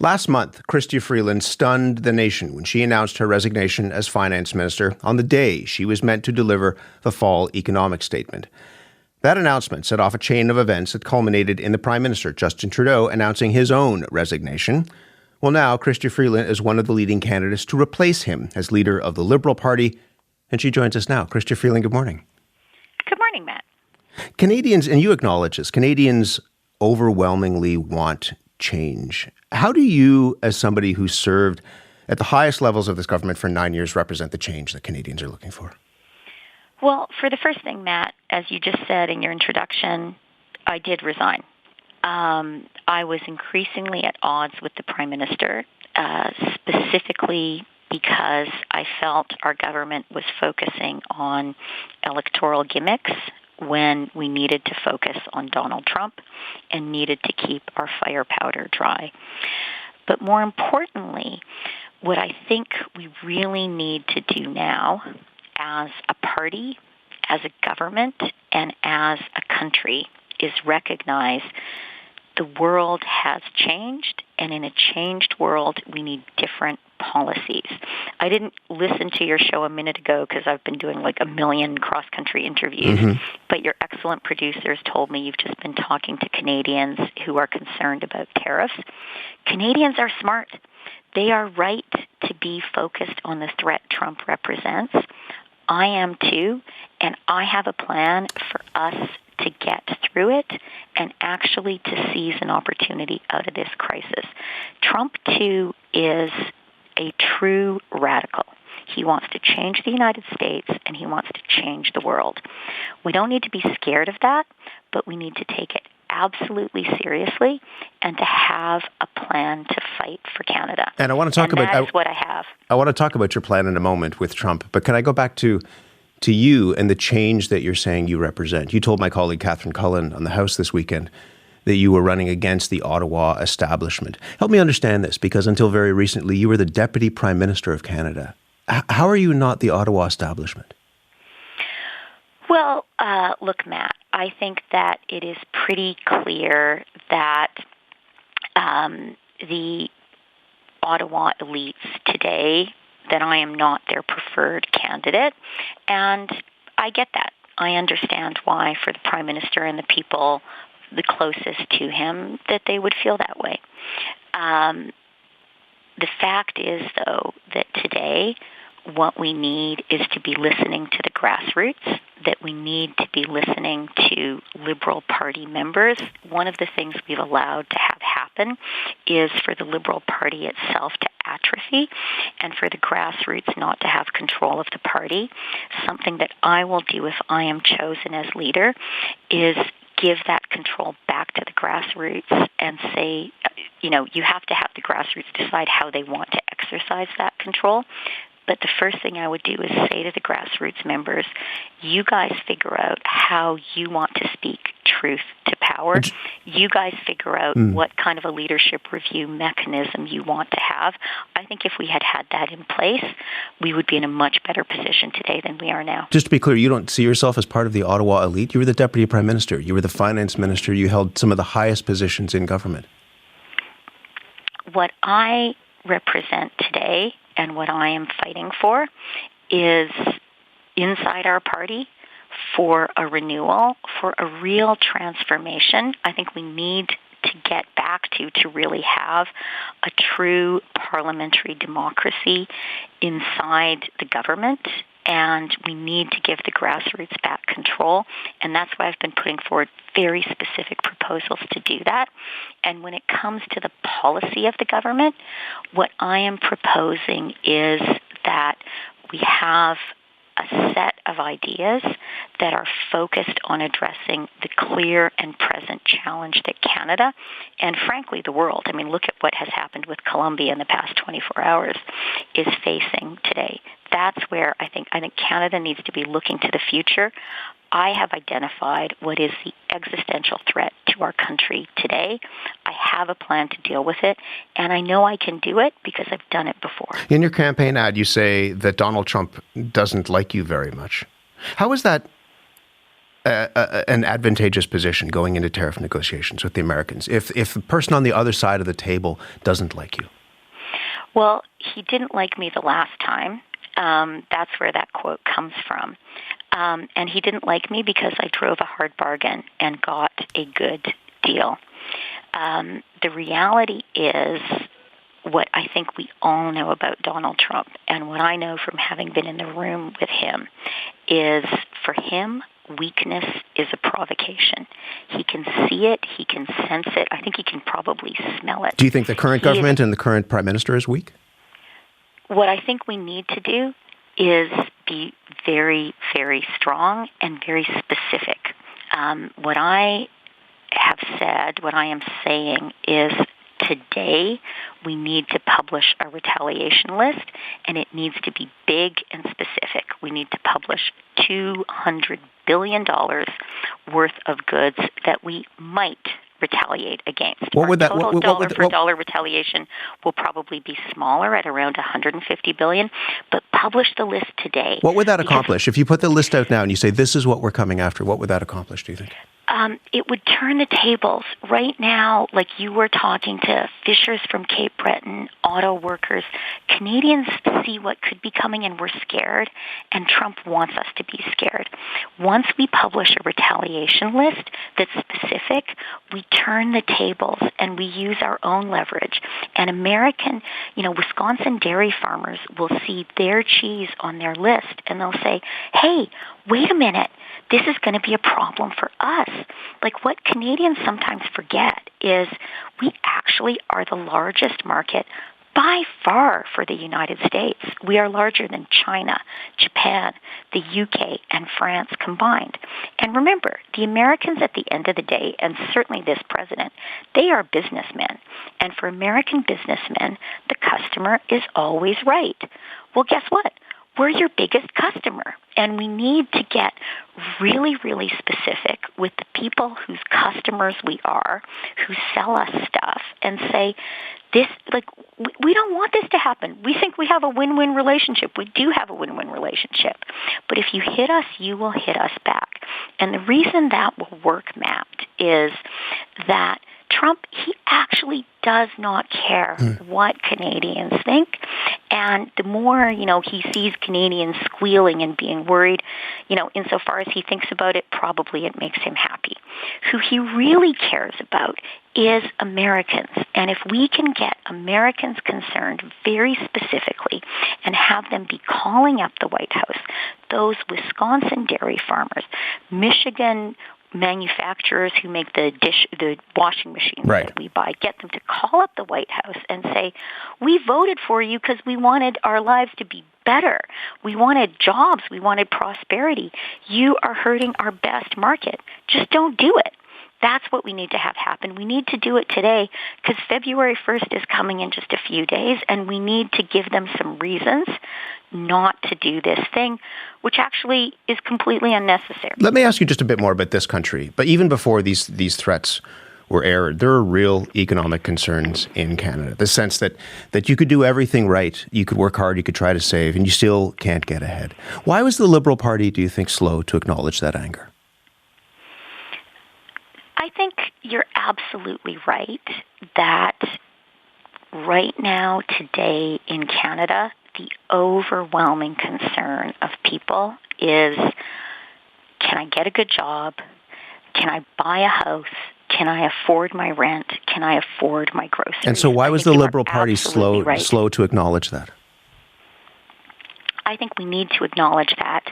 Last month, Chrystia Freeland stunned the nation when she announced her resignation as finance minister on the day she was meant to deliver the fall economic statement. That announcement set off a chain of events that culminated in the Prime Minister, Justin Trudeau, announcing his own resignation. Well, now, Chrystia Freeland is one of the leading candidates to replace him as leader of the Liberal Party, and she joins us now. Chrystia Freeland, good morning. Good morning, Matt. Canadians, and you acknowledge this, Canadians overwhelmingly want change. How do you, as somebody who served at the highest levels of this government for 9 years, represent the change that Canadians are looking for? Well, for the first thing, Matt, as you just said in your introduction, I did resign. I was increasingly at odds with the Prime Minister, specifically because I felt our government was focusing on electoral gimmicks when we needed to focus on Donald Trump and needed to keep our firepower dry. But more importantly, what I think we really need to do now as a party, as a government, and as a country is recognize the world has changed, and in a changed world, we need different policies. I didn't listen to your show a minute ago because I've been doing like a million cross-country interviews, but your excellent producers told me you've just been talking to Canadians who are concerned about tariffs. Canadians are smart. They are right to be focused on the threat Trump represents. I am too, and I have a plan for us to get through it and actually to seize an opportunity out of this crisis. Trump, too, is a true radical. He wants to change the United States, and he wants to change the world. We don't need to be scared of that, but we need to take it absolutely seriously and to have a plan to fight for Canada. And I want to talk about that's what I have. I want to talk about your plan in a moment with Trump, but can I go back to you and the change that you're saying you represent? You told my colleague Catherine Cullen on the House this weekend that you were running against the Ottawa establishment. Help me understand this, because until very recently, you were the Deputy Prime Minister of Canada. How are you not the Ottawa establishment? Well, look, Matt, I think that it is pretty clear that the Ottawa elites today, that I am not their preferred candidate, and I get that. I understand why, for the Prime Minister and the people the closest to him, that they would feel that way. The fact is, though, that today what we need is to be listening to the grassroots, that we need to be listening to Liberal Party members. One of the things we've allowed to have happen is for the Liberal Party itself to atrophy and for the grassroots not to have control of the party. Something that I will do if I am chosen as leader is give that control back to the grassroots and say, you have to have the grassroots decide how they want to exercise that control. But the first thing I would do is say to the grassroots members, you guys figure out how you want to speak truth to power. You guys figure out what kind of a leadership review mechanism you want to have. I think if we had had that in place, we would be in a much better position today than we are now. Just to be clear, you don't see yourself as part of the Ottawa elite. You were the Deputy Prime Minister. You were the Finance Minister. You held some of the highest positions in government. What I represent today and what I am fighting for is inside our party for a renewal, for a real transformation. I think we need to get back to really have a true parliamentary democracy inside the government, and we need to give the grassroots back control, and that's why I've been putting forward very specific proposals to do that. And when it comes to the policy of the government, what I am proposing is that we have a set of ideas that are focused on addressing the clear and present challenge that Canada and, frankly, the world, look at what has happened with Colombia in the past 24 hours, is facing today. That's where I think Canada needs to be looking to the future. I have identified what is the existential threat to our country today. I have a plan to deal with it, and I know I can do it because I've done it before. In your campaign ad, you say that Donald Trump doesn't like you very much. How is that an advantageous position going into tariff negotiations with the Americans if the person on the other side of the table doesn't like you? Well, he didn't like me the last time. That's where that quote comes from. And he didn't like me because I drove a hard bargain and got a good deal. The reality is what I think we all know about Donald Trump, and what I know from having been in the room with him, is for him, weakness is a provocation. He can see it. He can sense it. I think he can probably smell it. Do you think the current government and the current prime minister is weak? What I think we need to do is be very, very strong and very specific. What I have said, what I am saying is today we need to publish a retaliation list, and it needs to be big and specific. We need to publish $200 billion worth of goods that we might retaliate against. What would that? Total dollar for dollar retaliation will probably be smaller at around $150 billion, but publish the list today. What would that accomplish? If you put the list out now and you say this is what we're coming after, what would that accomplish, do you think? It would turn the tables. Right now, like you were talking to fishers from Cape Breton, auto workers, Canadians see what could be coming and we're scared, and Trump wants us to be scared. Once we publish a retaliation list that's specific, we turn the tables and we use our own leverage. And Wisconsin dairy farmers will see their cheese on their list and they'll say, hey, wait a minute. This is going to be a problem for us. Like what Canadians sometimes forget is we actually are the largest market by far for the United States. We are larger than China, Japan, the UK, and France combined. And remember, the Americans at the end of the day, and certainly this president, they are businessmen. And for American businessmen, the customer is always right. Well, guess what? We're your biggest customer, and we need to get really, really specific with the people whose customers we are, who sell us stuff, and say, we don't want this to happen. We think we have a win-win relationship. We do have a win-win relationship. But if you hit us, you will hit us back. And the reason that will work, Matt, is that Trump, he actually does not care what Canadians think. And the more, he sees Canadians squealing and being worried, insofar as he thinks about it, probably it makes him happy. Who he really cares about is Americans. And if we can get Americans concerned very specifically and have them be calling up the White House, those Wisconsin dairy farmers, Michigan manufacturers who make the washing machines that we buy, get them to call up the White House and say, we voted for you because we wanted our lives to be better. We wanted jobs. We wanted prosperity. You are hurting our best market. Just don't do it. That's what we need to have happen. We need to do it today because February 1st is coming in just a few days, and we need to give them some reasons not to do this thing, which actually is completely unnecessary. Let me ask you just a bit more about this country. But even before these threats were aired, there are real economic concerns in Canada. The sense that you could do everything right, you could work hard, you could try to save, and you still can't get ahead. Why was the Liberal Party, do you think, slow to acknowledge that anger? I think you're absolutely right that right now, today in Canada, the overwhelming concern of people is, can I get a good job? Can I buy a house? Can I afford my rent? Can I afford my groceries? And so why was the Liberal Party slow to acknowledge that? I think we need to acknowledge that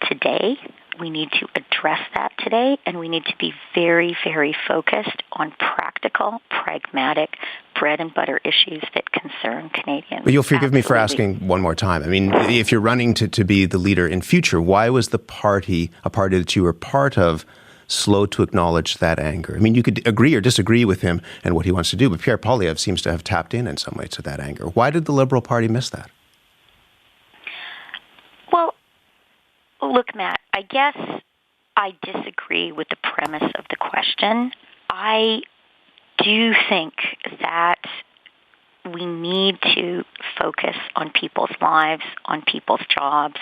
today. We need to address that today, and we need to be very, very focused on practical, pragmatic, bread and butter issues that concern Canadians. But you'll forgive me for asking one more time. I mean, if you're running to be the leader in future, why was the party, a party that you were part of, slow to acknowledge that anger? I mean, you could agree or disagree with him and what he wants to do, but Pierre Poilievre seems to have tapped in some way to that anger. Why did the Liberal Party miss that? Well, look, Matt, I guess I disagree with the premise of the question. I do think that we need to focus on people's lives, on people's jobs,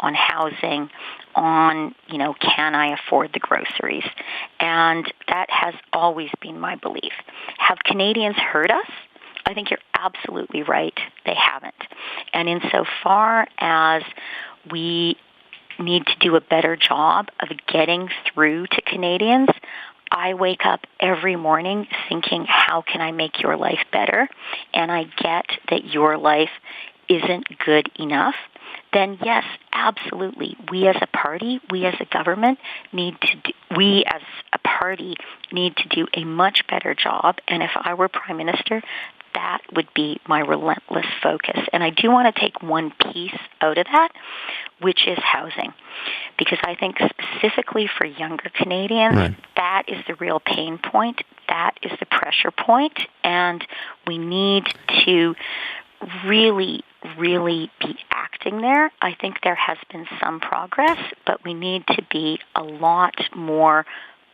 on housing, on, can I afford the groceries? And that has always been my belief. Have Canadians heard us? I think you're absolutely right. They haven't. And insofar as we need to do a better job of getting through to Canadians, I wake up every morning thinking, how can I make your life better? And I get that your life isn't good enough. Then yes, absolutely. We as a party, we as a government need to do a much better job. And if I were Prime Minister, that would be my relentless focus. And I do want to take one piece out of that, which is housing. Because I think specifically for younger Canadians, right, that is the real pain point. That is the pressure point. And we need to really be acting there. I think there has been some progress, but we need to be a lot more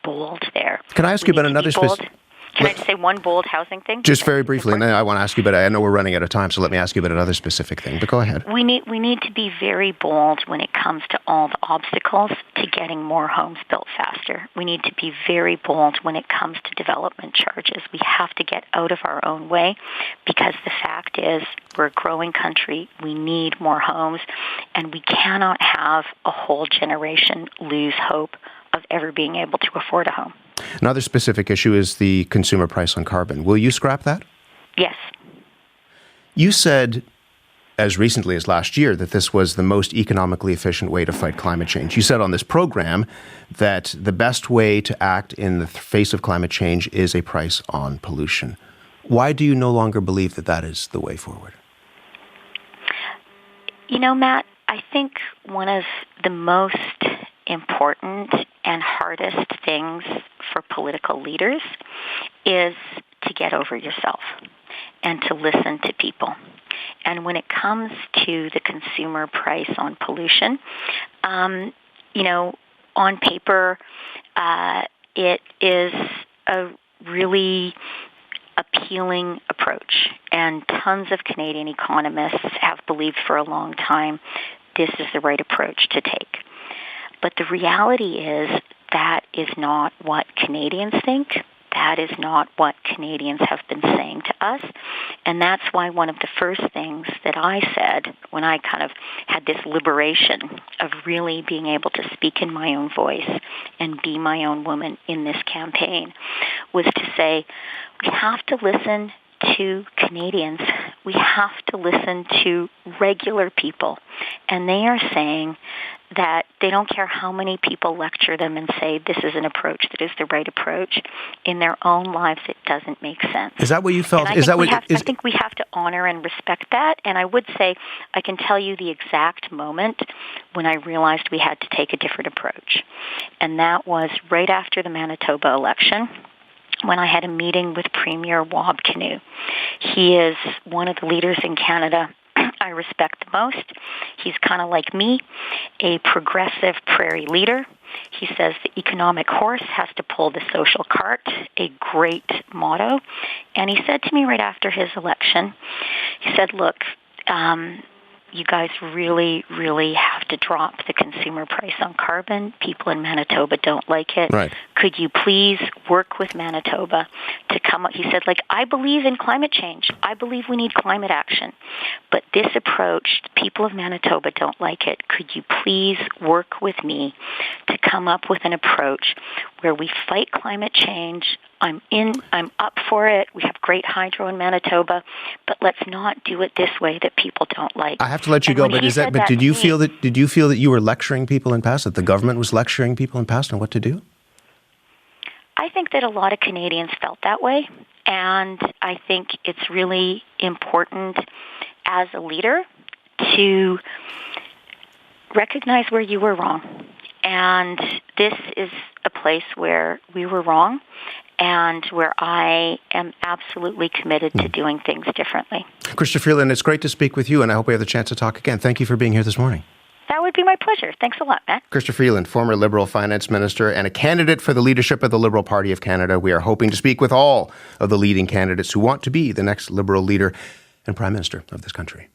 bold there. Can I ask you about another specific... Can I just say one bold housing thing? Just very briefly, and then I want to ask you, but I know we're running out of time, so let me ask you about another specific thing, but go ahead. We need to be very bold when it comes to all the obstacles to getting more homes built faster. We need to be very bold when it comes to development charges. We have to get out of our own way, because the fact is we're a growing country. We need more homes, and we cannot have a whole generation lose hope of ever being able to afford a home. Another specific issue is the consumer price on carbon. Will you scrap that? Yes. You said as recently as last year that this was the most economically efficient way to fight climate change. You said on this program that the best way to act in the face of climate change is a price on pollution. Why do you no longer believe that that is the way forward? Matt, I think one of the most important and hardest things for political leaders is to get over yourself and to listen to people. And when it comes to the consumer price on pollution, on paper, it is a really appealing approach. And tons of Canadian economists have believed for a long time this is the right approach to take. But the reality is that is not what Canadians think. That is not what Canadians have been saying to us. And that's why one of the first things that I said when I kind of had this liberation of really being able to speak in my own voice and be my own woman in this campaign was to say, we have to listen to Canadians. We have to listen to regular people. And they are saying that they don't care how many people lecture them and say this is an approach that is the right approach. In their own lives, it doesn't make sense. Is that what you felt? I think we have to honor and respect that. And I would say I can tell you the exact moment when I realized we had to take a different approach. And that was right after the Manitoba election, when I had a meeting with Premier Wab Kinew. He is one of the leaders in Canada I respect the most. He's kind of like me, a progressive prairie leader. He says the economic horse has to pull the social cart, a great motto. And he said to me right after his election, he said, look, you guys really, really have to drop the consumer price on carbon. People in Manitoba don't like it. Right. Could you please work with Manitoba to come up? He said, I believe in climate change. I believe we need climate action. But this approach, the people of Manitoba don't like it. Could you please work with me to come up with an approach where we fight climate change? I'm up for it. We have great hydro in Manitoba, but let's not do it this way that people don't like. I have to let you go, but did you feel that you were lecturing people in past, that the government was lecturing people in past on what to do? I think that a lot of Canadians felt that way, and I think it's really important as a leader to recognize where you were wrong. And this is a place where we were wrong and where I am absolutely committed to doing things differently. Chrystia Freeland, it's great to speak with you, and I hope we have the chance to talk again. Thank you for being here this morning. That would be my pleasure. Thanks a lot, Matt. Chrystia Freeland, former Liberal Finance Minister and a candidate for the leadership of the Liberal Party of Canada. We are hoping to speak with all of the leading candidates who want to be the next Liberal leader and Prime Minister of this country.